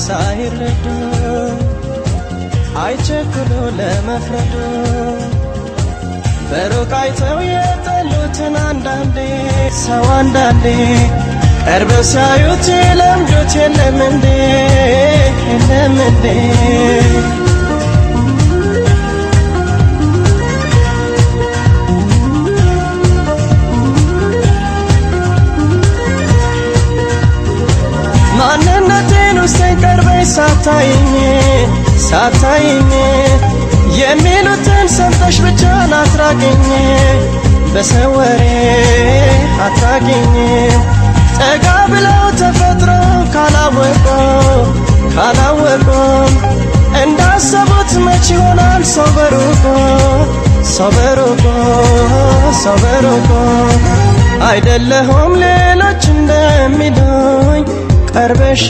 ሳይረዱ አይቸኩሉ ለመፍረዱ በሩቅ አይተው የጠሉትን አንዳንዴ ሰው አንዳንዴ ቀርበው ሲያዩት ለምዶት የለም እንዴ የለም እንዴ ማንነቴን ውስጤን ቀርበኝ ሳታይኝ የሚሉትን ሰምተሽ ብቻ አትራቂኝ በሰው ወሬ አትራቂኝ ጠጋ ብለው ተፈጥሮ ካላወቁ እንዳሰቡት መች ይሆናል ሰው በሩቁ አይደለሁም ሌሎች እንደሚሉኝ ቀርበሽ